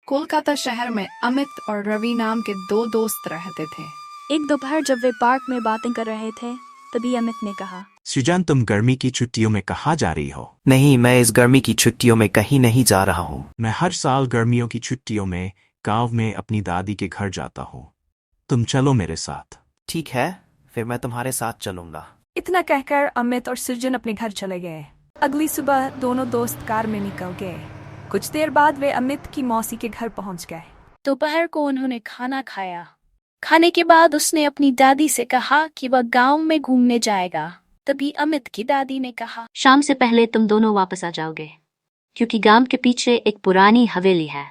कोलकाता शहर में अमित और रवि नाम के दो दोस्त रहते थे। एक दोपहर जब वे पार्क में बातें कर रहे थे तभी अमित ने कहा, सृजन, तुम गर्मी की छुट्टियों में कहाँ जा रही हो? नहीं, मैं इस गर्मी की छुट्टियों में कहीं नहीं जा रहा हूँ। मैं हर साल गर्मियों की छुट्टियों में गांव में अपनी दादी के घर जाता हूँ। तुम चलो मेरे साथ। ठीक है, फिर मैं तुम्हारे साथ चलूंगा। इतना कहकर अमित और सृजन अपने घर चले गए। अगली सुबह दोनों दोस्त कार में निकल गए। कुछ देर बाद वे अमित की मौसी के घर पहुंच गए। दोपहर को उन्होंने खाना खाया। खाने के बाद उसने अपनी दादी से कहा कि वह गांव में घूमने जाएगा। तभी अमित की दादी ने कहा, शाम से पहले तुम दोनों वापस आ जाओगे, क्योंकि गांव के पीछे एक पुरानी हवेली है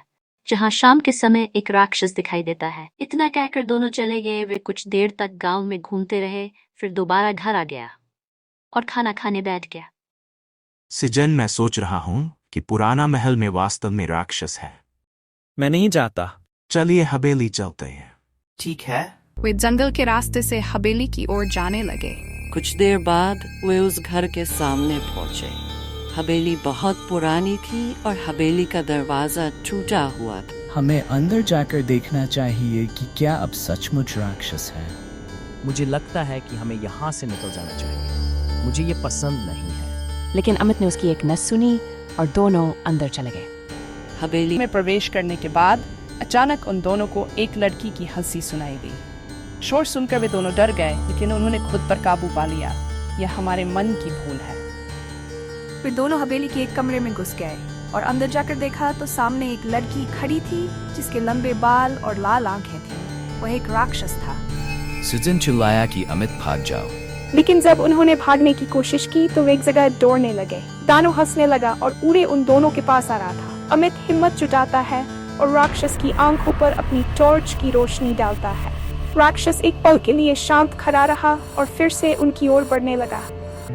जहां शाम के समय एक राक्षस दिखाई देता है। इतना कहकर दोनों चले गए। वे कुछ देर तक गांव में घूमते रहे, फिर दोबारा घर आ गया और खाना खाने बैठ गया। सृजन, मैं सोच रहा हूँ कि पुराना महल में वास्तव में राक्षस है। मैं नहीं जाता। चलिए हवेली चलते हैं। ठीक है। वे जंगल के रास्ते से हवेली की ओर जाने लगे। कुछ देर बाद वे उस घर के सामने पहुंचे। हवेली बहुत पुरानी थी और हवेली का दरवाजा टूटा हुआ था। हमें अंदर जाकर देखना चाहिए कि क्या अब सचमुच राक्षस है। मुझे लगता है कि हमें यहाँ से निकल जाना चाहिए। मुझे ये पसंद नहीं है। लेकिन अमित ने उसकी एक न सुनी और दोनों अंदर चले गए। हवेली में प्रवेश करने के बाद अचानक उन दोनों को एक लड़की की हंसी सुनाई दी। शोर सुनकर वे दोनों डर गए, लेकिन उन्होंने खुद पर काबू पा लिया। यह हमारे मन की भूल है। वे दोनों हवेली के एक कमरे में घुस गए और अंदर जाकर देखा तो सामने एक लड़की खड़ी थी जिसके लंबे बाल और लाल आंखें थीं। वह एक राक्षस था। सृजन चिल्लाया कि अमित भाग जाओ। लेकिन जब उन्होंने भागने की कोशिश की तो वे एक जगह दौड़ने लगे। दानो हंसने लगा और उड़े उन दोनों के पास आ रहा था। अमित हिम्मत जुटाता है और राक्षस की आंखों पर अपनी टॉर्च की रोशनी डालता है। राक्षस एक पल के लिए शांत खड़ा रहा और फिर से उनकी ओर बढ़ने लगा।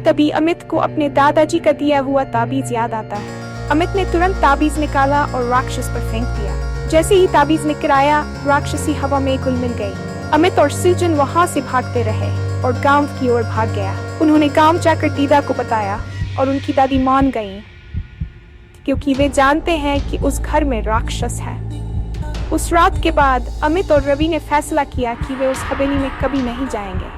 तभी अमित को अपने दादाजी का दिया हुआ ताबीज याद आता है। अमित ने तुरंत ताबीज निकाला और राक्षस पर फेंक दिया। जैसे ही ताबीज ने गिराया, राक्षसी हवा में घुल मिल गई। अमित और सृजन वहां से भागते रहे और गांव की ओर भाग गया। उन्होंने गांव जाकर दीदा को बताया और उनकी दादी मान गईं, क्योंकि वे जानते हैं कि उस घर में राक्षस है। उस रात के बाद अमित और रवि ने फैसला किया कि वे उस हवेली में कभी नहीं जाएंगे।